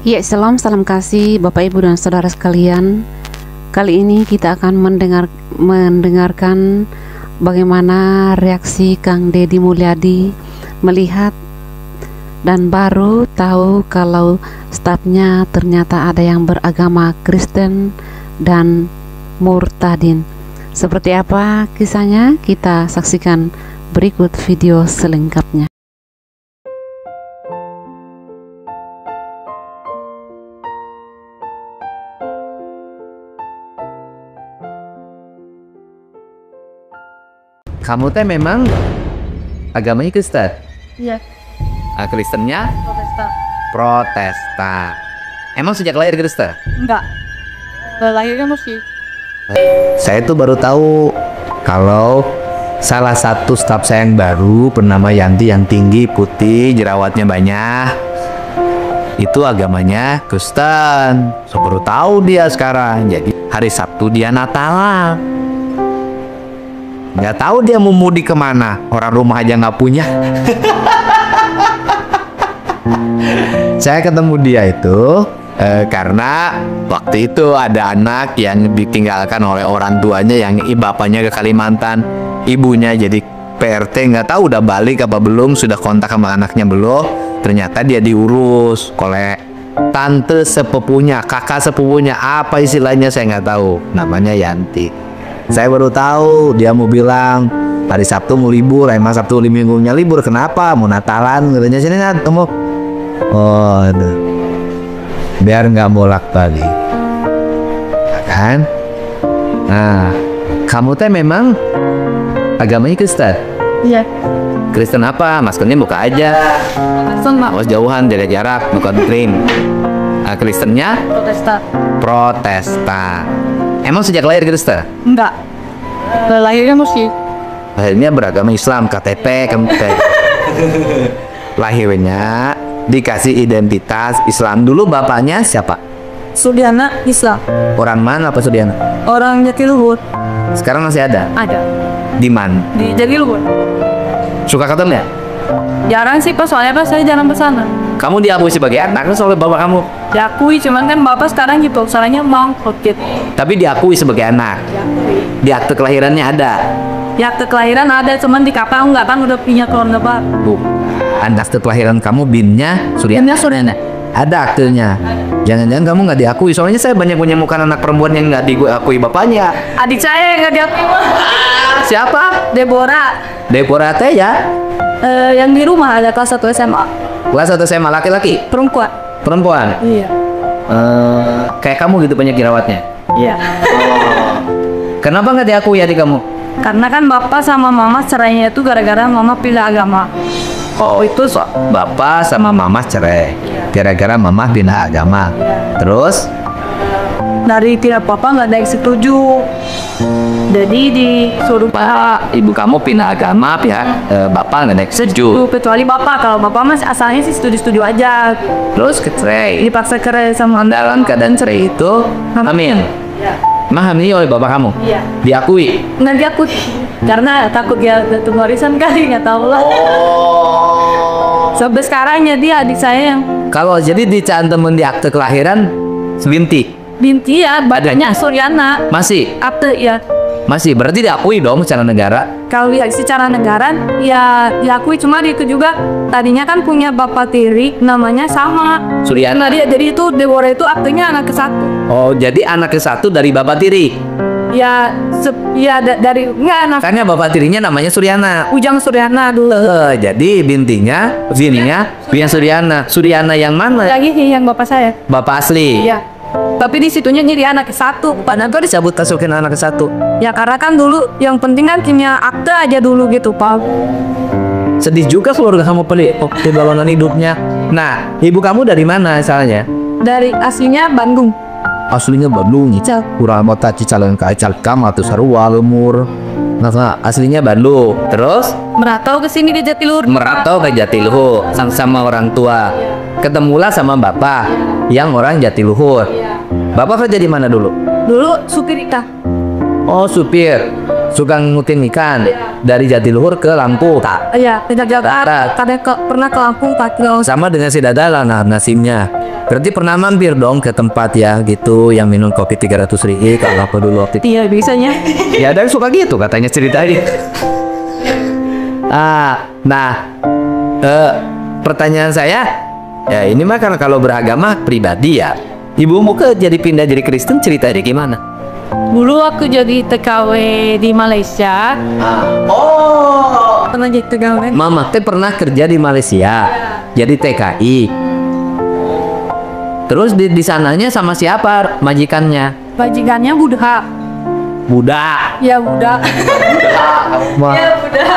Ya, salam kasih Bapak Ibu dan Saudara sekalian. Kali ini kita akan mendengarkan bagaimana reaksi Kang Deddy Mulyadi melihat dan baru tahu kalau stafnya ternyata ada yang beragama Kristen dan murtadin. Seperti apa kisahnya? Kita saksikan berikut video selengkapnya. Kamu teh memang agamanya Kristen? Iya. Kristennya? Protestan. Protestan. Emang sejak lahir Kristen? Enggak. Lahirnya Muslim. Saya tuh baru tahu kalau salah satu staf saya yang baru bernama Yanti, yang tinggi, putih, jerawatnya banyak, itu agamanya Kristen. So, baru tahu dia sekarang. Jadi hari Sabtu dia Natalan. Nggak tahu dia mau mudik kemana, orang rumah aja nggak punya. Saya ketemu dia itu karena waktu itu ada anak yang ditinggalkan oleh orang tuanya, yang bapaknya ke Kalimantan, ibunya jadi PRT, nggak tahu udah balik apa belum, sudah kontak sama anaknya belum. Ternyata dia diurus oleh tante sepupunya, kakak sepupunya, apa istilahnya saya nggak tahu, namanya Yanti. Saya baru tahu dia mau bilang hari Sabtu mau libur, emang Sabtu Minggunya libur, kenapa? Mau Natalan, katanya. Sini Nat, kamu. Oh, aduh. Biar nggak bolak-balik, kan? Nah, kamu teh memang agamanya Kristen? Iya. Kristen apa? Maskernya buka aja. Protestan, Mak. Awas jauhan, jaga jarak, bukan krim. Kristennya? Protestan. Protestan. Emang sejak lahir Kristen? Enggak. Lahirnya Muslim. Lahirnya beragama Islam, KTP, KTP. Lahirnya dikasih identitas Islam. Dulu bapaknya siapa? Sudiana Islam. Orang mana Pak Sudiana? Orang Jatiluhur. Sekarang masih ada? Ada. Di mana? Di Jatiluhur. Suka ketemu ya? Jarang sih Pak, soalnya Pak saya jarang kesana. Kamu diakui sebagai anak oleh bapak kamu? Diakui, cuman kan Bapak sekarang gitu, usahanya mangkot gitu. Tapi diakui sebagai anak? Diakui. Di akte kelahirannya ada? Ya akte kelahiran ada, cuman di KPA enggak, kan udah punya keluarga Pak. Akte kelahiran kamu binnya Sudiana? Sudiana. Ada aktenya. Jangan-jangan kamu nggak diakui. Soalnya saya banyak menemukan anak perempuan yang nggak diakui bapaknya. Adik saya yang nggak diakui. Siapa? Deborah. Deborah teh ya? Yang di rumah ada kelas 1 SMA. Kelas 1 SMA, laki-laki? Perempuan. Perempuan? Iya. Kayak kamu gitu banyak jerawatnya? Iya. Kenapa nggak diakui adik kamu? Karena kan Bapak sama Mama cerainya itu gara-gara Mama pilih agama. Oh, itu bapak sama mama cerai gara-gara mama pindah agama. Terus? Dari pihak Papa nggak ada yang setuju. Jadi disuruh Pak, ibu kamu pindah agama, pihak bapak nggak ada yang setuju. kecuali Bapak. Kalau Bapak masih asalnya sih setuju-setuju aja. Terus cerai. Dipaksa cerai sama Dalam keadaan cerai itu, amin. Iya. Memahami oleh bapak kamu? Iya. Diakui? Nggak diakui. Karena takut dia datuk warisan kali, nggak tahu lah. Sampai sekarang jadi adik saya yang Kalau jadi dicantumin di akte kelahiran Binti? binti ya, badannya Suryana. Masih? Akte ya. Masih? Berarti diakui dong secara negara? Kalau lihat secara negara ya diakui, cuma itu juga tadinya kan punya bapak tiri namanya sama Suryana? jadi itu Deborah itu aktenya anak ke satu. Oh, jadi anak ke satu dari bapak tiri? Ya dari enggak anak Makanya bapak tirinya namanya Suryana. Ujang Suryana dulu. Jadi bintinya Bian Suryana. Suryana yang mana? Lagi yang bapak saya. Bapak asli? Iya. Tapi di situnya jadi anak ke satu. Kenapa disebut masukin anak ke satu? Ya karena kan dulu yang penting kan punya akte aja dulu gitu Pak. Sedih juga keluarga kamu perjalanan hidupnya. Nah, ibu kamu dari mana asalnya? Dari aslinya Bandung. Aslinya Bandung. Kurang kota Cicalengka, Calkam atau Sarua, Lemur. Nah, aslinya Bandung. Terus Merantau ke sini di Jatiluhur. merantau ke Jatiluhur sama orang tua. Ketemulah sama bapak yang orang Jatiluhur. Bapak kerja di mana dulu? Dulu supir ikan. Oh, supir. Suka ngutin ikan dari Jatiluhur ke Lampung. Iya, tidak Jakarta. Kadang pernah ke Lampung 4 kilo. Sama dengan si Dadala, nah nasibnya. Berarti pernah mampir dong ke tempat ya gitu yang minum kopi 300 ribu kalau apa dulu waktu itu. Iya biasanya. Ya ada yang suka gitu katanya ceritanya. Pertanyaan saya, ya ini mah kan kalau beragama pribadi ya. Ibumu ke jadi pindah jadi Kristen ceritanya gimana? Dulu aku jadi TKW di Malaysia. Pernah jadi TKW. Mama teh pernah kerja di Malaysia, jadi TKI. Terus di sananya sama siapa majikannya? Bajikannya Buddha. Buddha. Ya Buddha. Ya Buddha.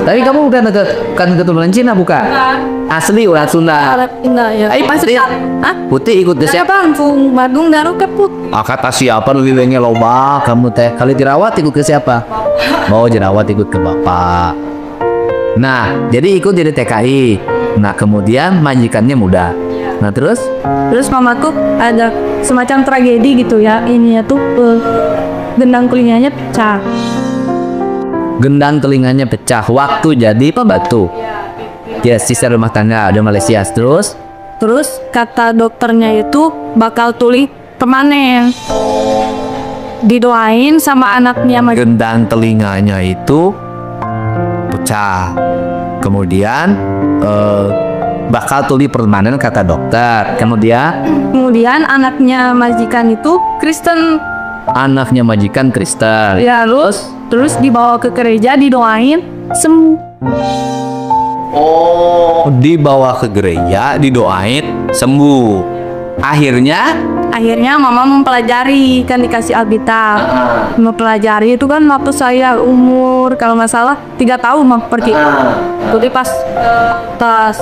Tapi kamu bukan keturunan Cina bukan? Asli orang Sunda. Arab Indah ya. Putih. Hah? Putih ikut deh siapa? Langsung Bandung daru ke Put. Kata siapa lebih pengen loba? Kamu teh kali dirawat ikut ke siapa? Mau dirawat ikut ke bapak. Nah, jadi ikut jadi TKI. Nah, kemudian majikannya muda. Nah, terus Mamaku ada semacam tragedi gitu ya. Ini tuh gendang telinganya pecah. gendang telinganya pecah waktu jadi pembantu. Ya, sisa rumah tangga ada Malaysia. Terus Kata dokternya itu bakal tuli permanen. Didoain sama anaknya gendang telinganya itu pecah. Kemudian bakal tuli permanen kata dokter. Kemudian anaknya majikan itu Kristen. Anaknya majikan Kristen. Ya, terus dibawa ke gereja, didoain sembuh. oh, dibawa ke gereja, didoain sembuh. Akhirnya Mama mempelajari, kan dikasih Alkitab. Mempelajari itu kan waktu saya umur kalau nggak salah 3 tahun mau pergi. Jadi pas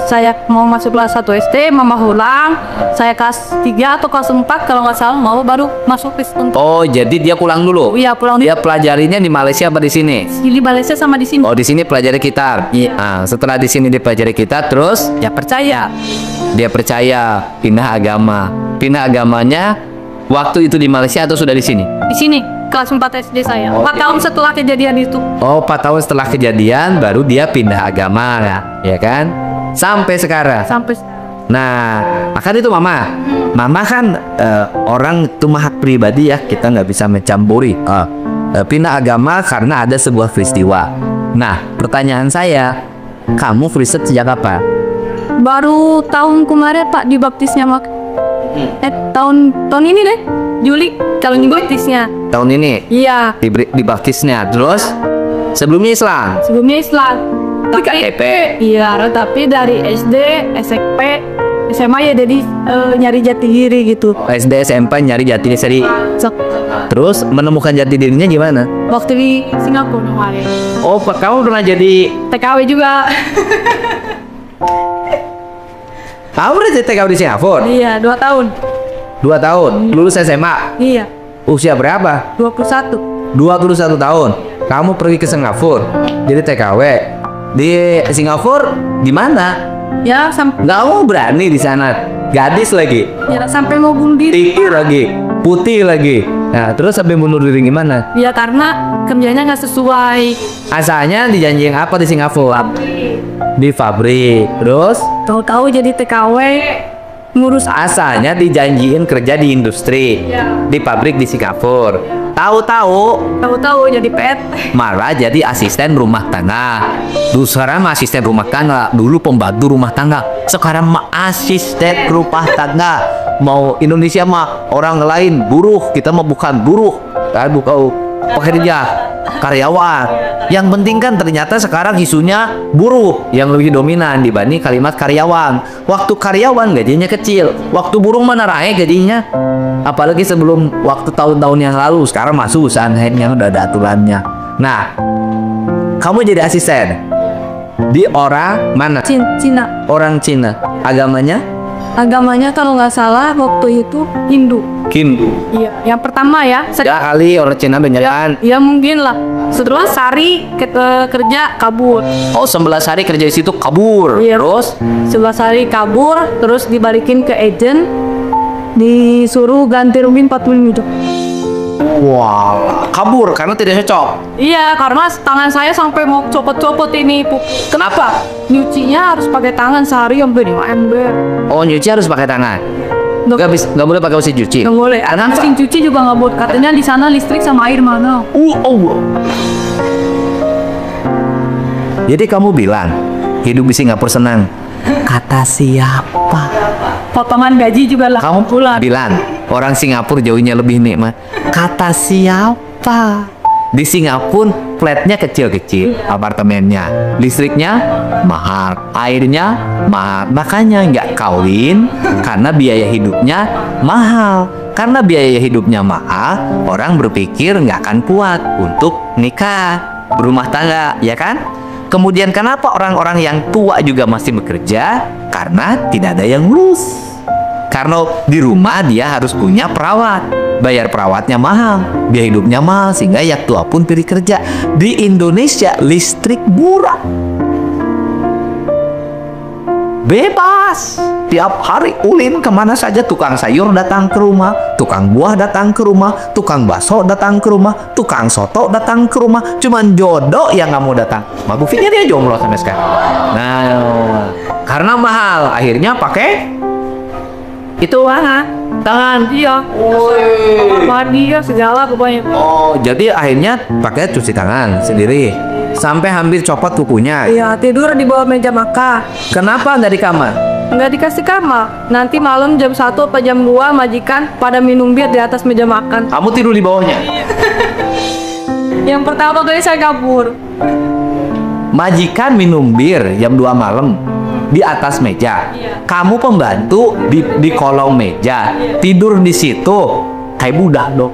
saya mau masuk kelas 1 SD, Mama pulang. Saya kelas 3 atau kelas 4 kalau nggak salah mau baru masuk Kristen. Oh, jadi dia pulang dulu? Iya, pulang. Dia pelajarinya di Malaysia apa di sini? Di Malaysia sama di sini. Oh, di sini pelajari gitar. Iya. Setelah di sini dipelajari gitar, terus Ya percaya. dia percaya pindah agama. Pindah agamanya waktu itu di Malaysia atau sudah di sini? Di sini kelas 4 SD saya. 4 tahun setelah kejadian itu. Oh, 4 tahun setelah kejadian baru dia pindah agama ya kan? Sampai sekarang. Nah, makanya itu Mama kan orang itu hak pribadi ya, kita nggak bisa mencampuri. Pindah agama karena ada sebuah peristiwa. Nah, pertanyaan saya, kamu Kristen sejak apa? Baru tahun kemarin Pak dibaptisnya tahun ini deh, Juli kalau dibaptisnya. Tahun ini? Iya. Dibaptisnya. Terus sebelumnya Islam? Sebelumnya Islam. Di KTP? Iya, tapi dari SD, SMP, SMA ya jadi nyari jati diri gitu. SD, SMP nyari jati diri. Terus menemukan jati dirinya gimana? Waktu di Singapura kemarin. Oh, kamu pernah jadi TKW juga. Kamu udah jadi TKW di Singapura? Iya, 2 tahun. 2 tahun? Lulus SMA? Iya. Usia berapa? 21. 21 tahun. Kamu pergi ke Singapura jadi TKW. Di Singapura di mana? Ya, sampai Nggak mau berani di sana. Gadis lagi. ya, sampai mau bunuh diri. Tinggi lagi. Putih lagi. Nah, terus sampai bunuh diri gimana? Ya karena kerjanya nggak sesuai. Asalnya dijanjiin apa di Singapura? Di pabrik. Terus Tahu-tahu jadi TKW ngurus asalnya dijanjiin kerja di industri, di pabrik di Singapura. Tahu-tahu jadi pet. malah jadi asisten rumah tangga. Dulu sekarang mah asisten rumah tangga, dulu pembantu rumah tangga, sekarang mah asisten rumah tangga. Mau Indonesia mah orang lain buruh, kita mah bukan buruh, kan bukan pekerja, karyawan. Yang penting kan ternyata sekarang isunya buruh yang lebih dominan dibanding kalimat karyawan. Waktu karyawan gajinya kecil, waktu buruh mana naik gajinya. Apalagi sebelum waktu tahun-tahun yang lalu, sekarang masuk usahanya udah ada aturannya. Nah, kamu jadi asisten di orang mana? Cina. Orang Cina. Agamanya kalau nggak salah waktu itu Hindu. Iya, yang pertama ya. Ya kali orang Cina beneran. Ya mungkin lah. Setelah sehari kerja kabur. Oh, 11 hari kerja di situ kabur. Iya. Terus 11 hari kabur, terus dibalikin ke agent, disuruh ganti rugi 40 juta. Wah, kabur karena tidak cocok. Iya, karena tangan saya sampai mau copot-copot ini. Kenapa? Nyucinya harus pakai tangan sehari sampai 5 ember. Oh, nyuci harus pakai tangan. Nggak boleh pakai mesin cuci. Nggak boleh. Kenapa? Mesin cuci juga nggak boleh. Katanya di sana listrik sama air mana? Jadi kamu bilang hidup di Singapura senang. Kata siapa? Potongan gaji juga lah. Kamu bilang orang Singapura jauhnya lebih nikmat. Kata siapa? Di Singapura flatnya kecil-kecil, apartemennya, listriknya mahal, airnya mahal. Makanya nggak kawin karena biaya hidupnya mahal. Karena biaya hidupnya mahal, orang berpikir nggak akan kuat untuk nikah, berumah tangga, ya kan? Kemudian kenapa orang-orang yang tua juga masih bekerja? Karena tidak ada yang ngurus. Karena di rumah dia harus punya perawat. Bayar perawatnya mahal, biaya hidupnya mahal, sehingga yang tua pun pilih kerja. Di Indonesia listrik murah. Bebas. Tiap hari ulin kemana saja, tukang sayur datang ke rumah, tukang buah datang ke rumah, tukang bakso datang ke rumah, tukang soto datang ke rumah. Cuman jodoh yang nggak mau datang. Ma Bufiknya dia jomblo sampai sekarang. Nah, karena mahal, akhirnya pakai itu tangan. Iya. Mandi ya segala pokoknya. Oh, jadi akhirnya pakai cuci tangan sendiri sampai hampir copot kukunya. Iya, tidur di bawah meja makan. Kenapa nggak di kamar? Nggak dikasih kamar. Nanti malam jam 1 atau jam 2 majikan pada minum bir di atas meja makan. Kamu tidur di bawahnya. Yang pertama kali saya kabur. Majikan minum bir jam 2 malam di atas meja. Kamu pembantu di kolong meja. Tidur di situ. Kayak budak dong.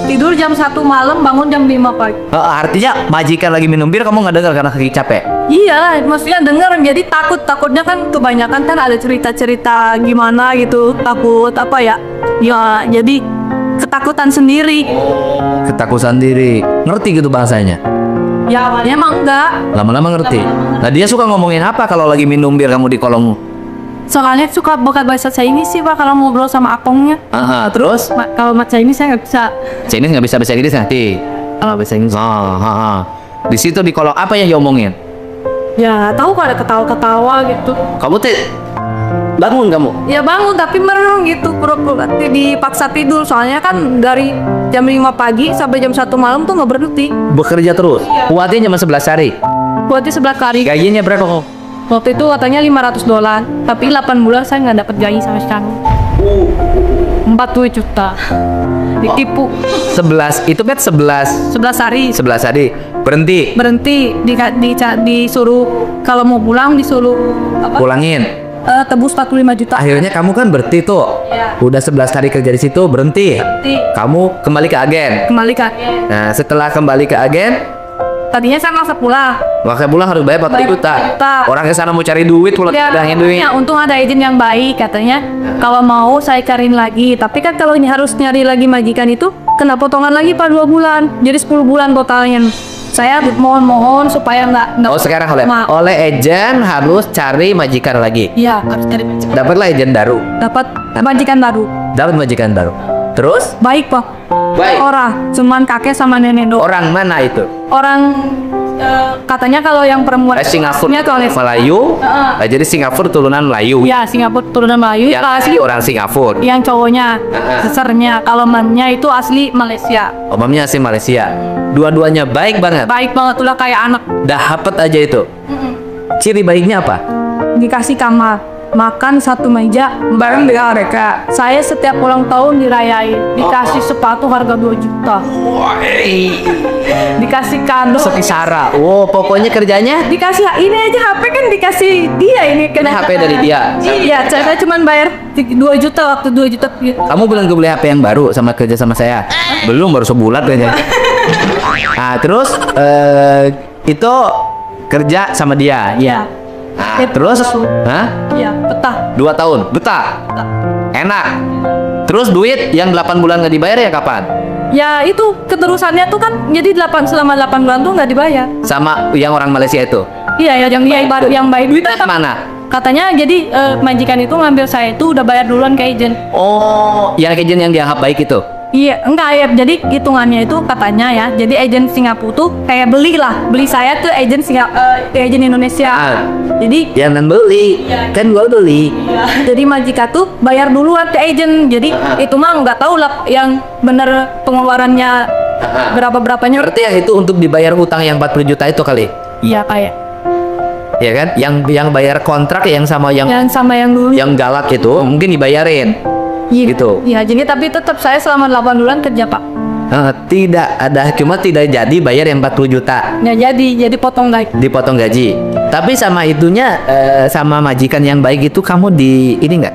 Tidur jam 1 malam, bangun jam 5 pagi. Artinya majikan lagi minum bir kamu nggak dengar karena kaki capek. Iya, maksudnya denger, jadi takutnya kan kebanyakan kan ada cerita-cerita gimana gitu, takut apa ya? Ya, jadi ketakutan sendiri. Ketakutan diri. Ngerti gitu bahasanya? Ya awalnya emang enggak. Lama-lama ngerti. Nah dia suka ngomongin apa kalau lagi minum bir kamu di kolong? Soalnya suka bukan bahasa Chinese sih Pak kalau ngobrol sama akongnya. Terus? Kalau bahasa Chinese saya nggak bisa. Chinese nggak bisa bahasa Inggris nanti. Kalau bahasa Inggris. Di situ di kolong apa yang diomongin? Ya tahu kalau ada ketawa-ketawa gitu. Kamu bangun kamu? Ya bangun tapi merem gitu, pura-pura dipaksa tidur. Soalnya kan dari jam 5 pagi sampai jam 1 malam tuh nggak berhenti. Bekerja terus? Iya. Kuatnya cuma 11 hari? Buatnya 11 hari. Gajinya berapa kok? Waktu itu katanya $500, tapi 8 bulan saya nggak dapat gaji sama sekali. 40 juta. Ditipu. 11, itu kan 11 hari. 11 hari. Berhenti? Disuruh, kalau mau pulang disuruh apa? Pulangin? Tebus 45 juta. Akhirnya kamu kan berhenti tuh. Iya. Udah 11 hari kerja di situ, berhenti. Kamu kembali ke agen. Nah, setelah kembali ke agen, Tadinya saya maksa pulang. makanya pulang harus bayar 40 juta. Orang ke sana mau cari duit, pulang bilangin duit. Ya, untung ada izin yang baik katanya. Kalau mau saya cariin lagi. Tapi kan kalau ini harus nyari lagi majikan itu kena potongan lagi Pak 2 bulan. Jadi 10 bulan totalnya. Saya mohon supaya nggak. Oh sekarang oleh agen harus cari majikan lagi. Iya harus cari majikan. Dapatlah agen baru. Dapat majikan baru. Dapat majikan baru. Terus? Baik Pak. Baik. Orang, cuman kakek sama nenek doang. Orang mana itu? Orang katanya kalau yang perempuan Singapura tuh Melayu. Jadi Singapura turunan Melayu. Ya Singapura turunan Melayu. Yang asli orang Singapura. Yang cowoknya, sesernya. Kalau mamnya itu asli Malaysia. Oh, mamnya asli Malaysia. Dua-duanya baik banget. Baik banget, udah kayak anak. Dapet aja itu. Ciri baiknya apa? Dikasih kamar, makan satu meja bareng dengan mereka. Saya setiap ulang tahun dirayain, dikasih sepatu harga 2 juta. Dikasih kado. Sepisara. Oh, pokoknya kerjanya Dikasih ini aja HP kan dikasih dia ini kena HP dari dia. Iya, saya cuma bayar 2 juta waktu 2 juta. Kamu bilang gue beli HP yang baru sama kerja sama saya. Belum, baru sebulan kayaknya. Nah, terus itu kerja sama dia. Iya. Nah, terus Iya, betah. 2 tahun. Betah. Enak. Terus duit yang 8 bulan nggak dibayar ya kapan? Ya itu keterusannya tuh kan jadi selama 8 bulan tuh nggak dibayar. Sama yang orang Malaysia itu. Iya, yang baru yang baik Duitnya mana? Katanya jadi majikan itu ngambil saya itu udah bayar duluan ke agent. Oh, yang agent yang dianggap baik itu. Iya, enggak ya. Jadi hitungannya itu katanya ya. Jadi agen Singapura tuh kayak beli saya tuh agen Indonesia. Jadi Jangan beli, kan gua beli. jadi majikan tuh bayar duluan ke agen. Jadi itu mah nggak tahu lah yang bener pengeluarannya berapa-berapanya. Berarti yang itu untuk dibayar hutang yang 40 juta itu kali. Iya kayak Ya kan? Yang bayar kontrak yang sama yang dulu. yang galak itu mungkin dibayarin. gitu. Iya, jadi tapi tetap saya selama 8 bulan kerja, Pak. Tidak ada, cuma tidak jadi bayar yang 40 juta. Ya jadi potong gaji. Dipotong gaji. Tapi sama itunya sama majikan yang baik itu kamu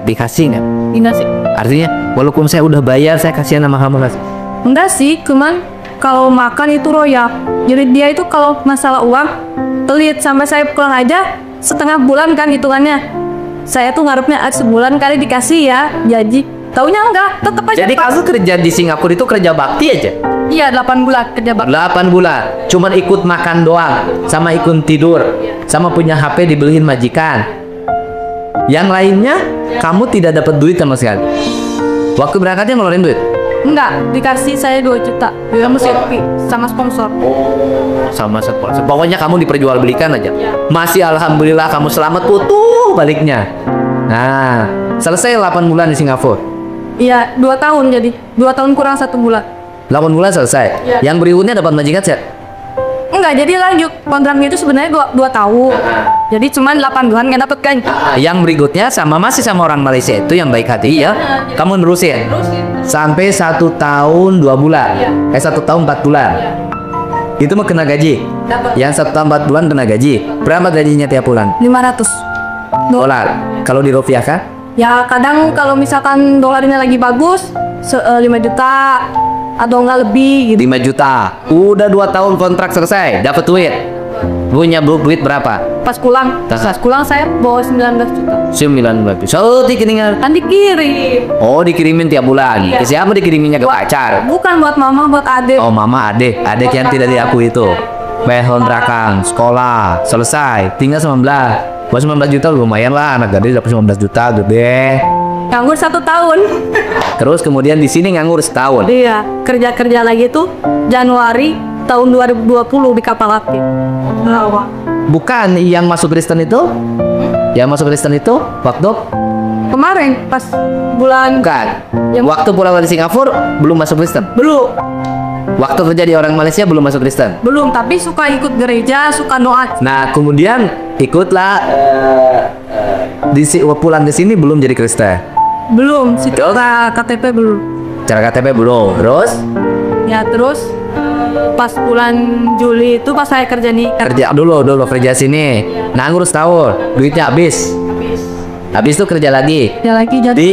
dikasih nggak? Enggak sih. Artinya walaupun saya udah bayar saya kasihan sama kamu nggak sih? Enggak sih, cuman kalau makan itu royak. Jadi dia itu kalau masalah uang pelit, sampai saya pulang aja setengah bulan kan hitungannya. Saya tuh ngarepnya sebulan kali dikasih ya, jadi taunya enggak, tetep aja. Jadi Pak. kamu kerja di Singapura itu kerja bakti aja? Iya, 8 bulan kerja bakti. 8 bulan, cuman ikut makan doang, sama ikut tidur, sama punya HP dibeliin majikan. Yang lainnya, kamu tidak dapat duit sama sekali. Waktu berangkatnya ngeluarin duit? Enggak, dikasih saya 2 juta. Dia mesti sama sponsor. Sama sponsor. Pokoknya kamu diperjualbelikan aja. Masih alhamdulillah kamu selamat putuh baliknya. Nah, selesai 8 bulan di Singapura. Iya, 2 tahun jadi. 2 tahun kurang 1 bulan. 8 bulan selesai. Iya. Yang berikutnya dapat majikan sih? Enggak, jadi lanjut. Kontraknya itu sebenarnya 2 tahun. Jadi cuma 8 bulan nggak dapet kan. Yang berikutnya masih sama orang Malaysia itu yang baik hati ya. Kamu nerusin. Sampai 1 tahun 2 bulan. 1 tahun 4 bulan. Itu mah kena gaji. Dapat. Yang 1 tahun 4 bulan kena gaji. Berapa gajinya tiap bulan? 500 Dolar. Kalau dirupiahkan? Ya kadang kalau misalkan dolarnya lagi bagus 5 juta atau enggak lebih gitu. 5 juta. Udah 2 tahun kontrak selesai, dapat duit. Punya duit berapa? Pas pulang saya bawa 19 juta. 19 juta. So, dikirim. Kan dikirim. Oh, dikirimin tiap bulan. Iya. Ke siapa dikiriminnya? Ke pacar? Bukan buat mama, buat adik. Oh, mama, adik yang tidak diakui itu. Bayar kontrakan, sekolah, selesai, tinggal 19. Buat 19 juta lumayan lah, anak gadis dapat 19 juta, gede. Nganggur 1 tahun. Terus kemudian di sini nganggur setahun. Iya, kerja tuh tuh Januari tahun 2020 di kapal api. Bukan yang masuk Kristen itu? Yang masuk Kristen itu waktu Kemarin pas bulan bukan. Yang- Waktu pulang dari Singapura belum masuk Kristen. belum Waktu kerja di orang Malaysia belum masuk Kristen. belum tapi suka ikut gereja, suka doa. Nah, kemudian ikutlah pulang ke sini belum jadi Kristen. Belum, secara KTP belum. Cara KTP belum. Terus Ya terus pas bulan Juli itu pas saya kerja nih kerja dulu kerja sini. Nganggur setahun, duitnya habis. Habis itu kerja lagi ya lagi jadi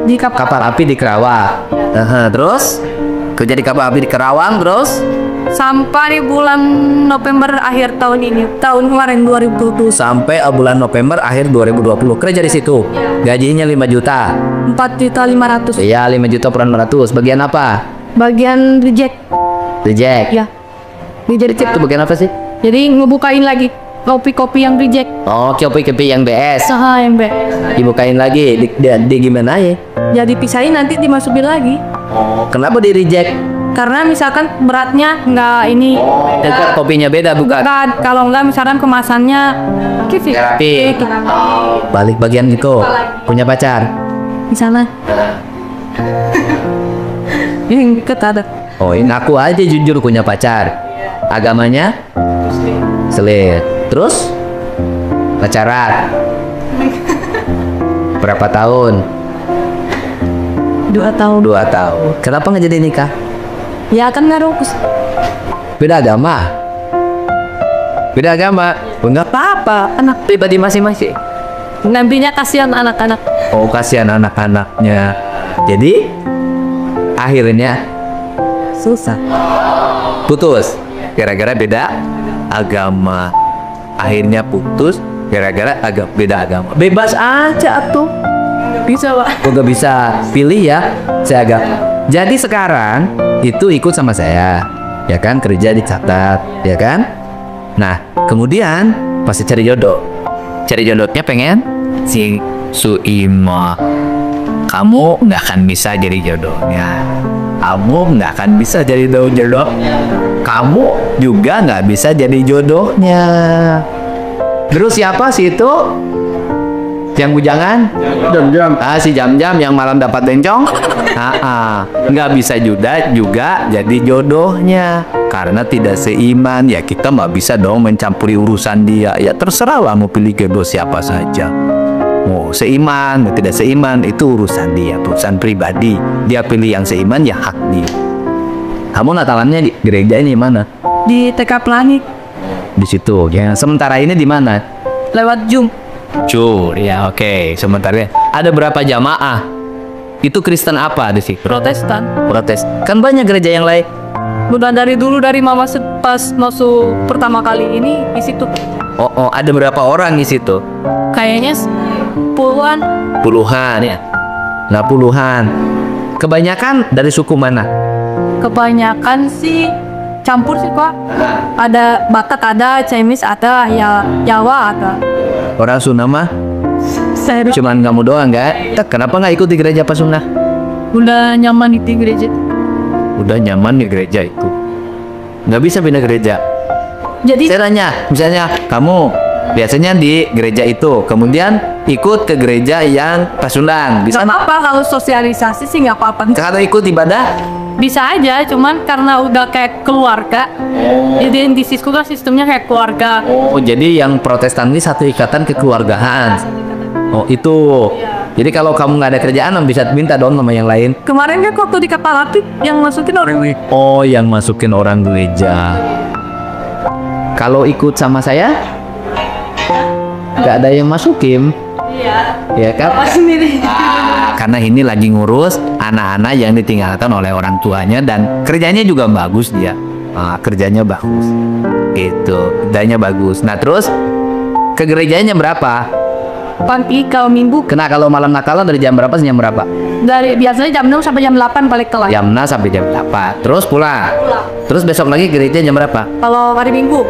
di kapal. kapal api di Kerawang. Terus kerja di kapal api di Kerawang terus Sampai di bulan November akhir tahun ini, tahun kemarin 2020, sampai bulan November akhir 2020 kerja di situ. Gajinya 5 juta. 4.500.000. Iya, 5 juta per 600. Bagian apa? Bagian reject. Reject. Ya. Reject Itu bagian apa sih? Jadi ngebukain lagi kopi-kopi yang reject. Oh, kopi-kopi yang BS. Saha yang Dibukain lagi. Di gimana ya? Jadi pisahin nanti dimasukin lagi. Kenapa di reject? Karena misalkan beratnya nggak ini. Dekat kopinya beda bukan? Bukan. Kalau nggak misalkan kemasannya kifik. Terapi. Balik bagian itu. Punya pacar. Di sana. Yang deket ada. Oh, ngaku aja jujur punya pacar. Agamanya? Muslim. Terus? Pacaran. Berapa tahun? 2 tahun. 2 tahun. Kenapa nggak jadi nikah? Ya kan ngaruh. Beda agama. Beda agama. Enggak apa-apa. Anak pribadi masing-masing. Nantinya kasihan anak-anak. Oh, kasihan anak-anaknya. Jadi akhirnya Susah. putus gara-gara beda agama. Akhirnya putus gara-gara beda agama. Bebas aja tuh. Bisa, Pak. Kok gak bisa pilih ya? Saya agak. Jadi sekarang itu ikut sama saya, ya kan, kerja dicatat, ya kan. Nah, kemudian pasti cari jodoh. Cari jodohnya pengen si Suima. Kamu nggak akan bisa jadi jodohnya. kamu nggak akan bisa jadi jodoh. Kamu juga nggak bisa jadi jodohnya. Terus siapa sih itu? Yang bujangan? Jam-jam. Si jam-jam yang malam dapat bencong? Nggak bisa juga jadi jodohnya. Karena tidak seiman, ya kita nggak bisa dong mencampuri urusan dia. Ya terserah lah mau pilih jodoh siapa saja. Mau seiman, mau tidak seiman, itu urusan dia, urusan pribadi. Dia pilih yang seiman, ya hak dia. Kamu Natalannya di gereja ini mana? Di TK Pelangi Di situ. Ya, sementara ini di mana? lewat Zoom. Ya oke. Sementara ada berapa jamaah? Itu Kristen apa di sini? Protestan. Protes. Kan banyak gereja yang lain. Udah dari dulu, dari mama pas masuk pertama kali ini di situ. Ada berapa orang di situ? Kayaknya puluhan. Puluhan ya. Nah, puluhan. Kebanyakan dari suku mana? Kebanyakan sih campur sih Pak. Ada Batak, ada Chinese, ada ya Jawa, ada. Orang Sunda mah Saya cuman kamu doang nggak? Kenapa nggak ikut di gereja Pak Sunda? udah nyaman di gereja. Udah nyaman di gereja itu. Nggak bisa pindah gereja. Jadi Saya tanya, misalnya kamu biasanya di gereja itu, kemudian ikut ke gereja yang Pasundan, bisa nggak apa-apa kalau sosialisasi sih nggak apa-apa. kalau ikut ibadah? Bisa aja, cuman karena udah kayak keluarga. Jadi di sisku kan sistemnya kayak keluarga. Jadi yang Protestan ini satu ikatan kekeluargaan. Itu. Jadi kalau kamu nggak ada kerjaan, bisa minta dong sama yang lain. Kemarin kan waktu di Kapalati yang masukin orang. Yang masukin orang gereja. Kalau ikut sama saya, nggak ada yang masukin. Ya kan? Apa sendiri? Karena ini lagi ngurus anak-anak yang ditinggalkan oleh orang tuanya, dan kerjanya juga bagus dia. Kerjanya bagus. Itu, kerjanya bagus. Nah terus ke gerejanya berapa? Pagi kalau minggu Kalau malam Natalan dari jam berapa sampai jam berapa? dari biasanya jam 6 sampai jam 8 balik kelas. Jam 6 sampai jam 8. Terus pulang. Terus besok lagi gereja jam berapa? Kalau hari Minggu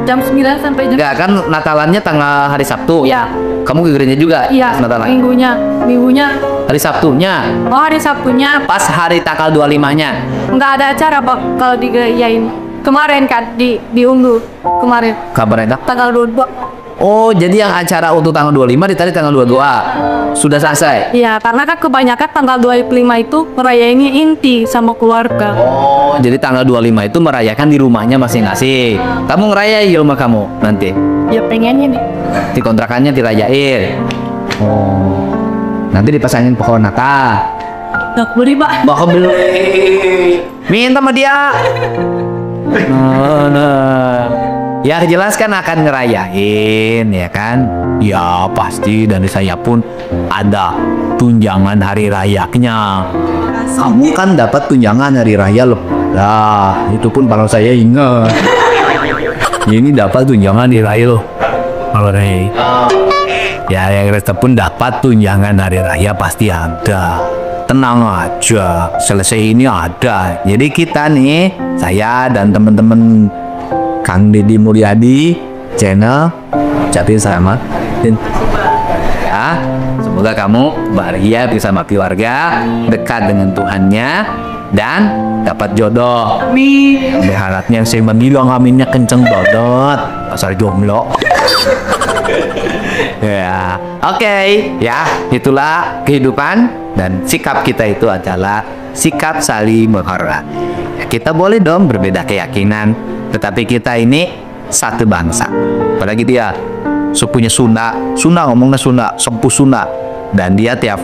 jam 9 sampai jam. Enggak kan, Natalannya tanggal hari Sabtu. Iya. Kamu ke gereja juga? Iya, Natalan. minggunya Hari Sabtunya. hari Sabtunya Pas hari tanggal 25-nya. nggak ada acara Pak kalau digerejain. Kemarin kan diunduh kemarin Kabarnya tak? tanggal 22. Jadi yang acara untuk tanggal 25 ditarik tanggal 22. Sudah selesai. Iya, karena kan kebanyakan tanggal 25 itu merayainnya inti sama keluarga. Jadi tanggal 25 itu merayakan di rumahnya masing-masing. Kamu ngerayain di rumah kamu nanti? Ya pengennya nih. Di kontrakannya dirayain. Nanti dipasangin pohon Natal. Nggak beli Pak. Mau beli. Minta sama dia. Ya jelas kan akan ngerayain, ya kan? Ya pasti dari saya pun ada tunjangan hari rayanya. Kamu kan dapat tunjangan hari raya loh. Nah, itu pun kalau saya ingat. Ini dapat tunjangan hari raya loh. Kalau Rey. Ya yang resta pun dapat tunjangan hari raya pasti ada. Tenang aja, selesai ini ada. Jadi kita nih, saya dan teman-teman Kang Deddy Mulyadi channel ucapin selamat ya, semoga kamu bahagia bersama keluarga, dekat dengan Tuhannya, dan dapat jodoh. Amin. Berharapnya saya bilang aminnya kenceng dodot pasar jomblo. Ya, oke. Ya, itulah kehidupan, dan sikap kita itu adalah sikap saling menghormati. Kita boleh dong berbeda keyakinan, tetapi kita ini satu bangsa. Apalagi dia sukunya Sunda ngomongnya Sunda, Sempu Sunda. Dan dia tiap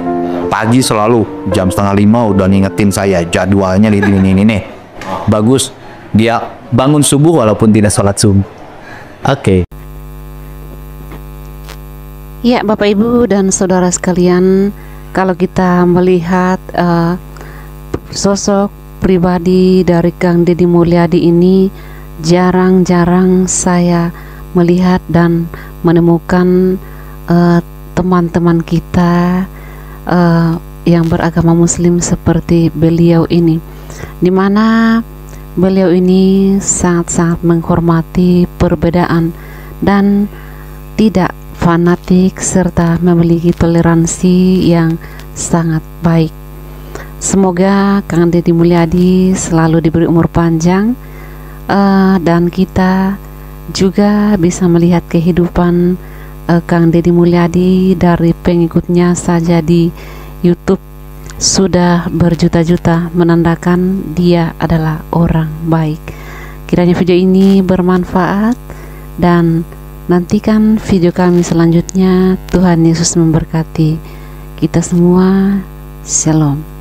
pagi selalu jam 4:30 udah ngingetin saya jadwalnya ini nih. Bagus, dia bangun subuh walaupun tidak sholat subuh. Oke. Ya, Bapak Ibu dan saudara sekalian, kalau kita melihat sosok pribadi dari Kang Deddy Mulyadi ini, jarang-jarang saya melihat dan menemukan teman-teman kita yang beragama Muslim seperti beliau ini, dimana beliau ini sangat-sangat menghormati perbedaan dan tidak fanatik serta memiliki toleransi yang sangat baik. Semoga Kang Deddy Mulyadi selalu diberi umur panjang, dan kita juga bisa melihat kehidupan Kang Deddy Mulyadi dari pengikutnya saja di YouTube sudah berjuta-juta, menandakan dia adalah orang baik. Kiranya video ini bermanfaat dan nantikan video kami selanjutnya. Tuhan Yesus memberkati kita semua. Shalom.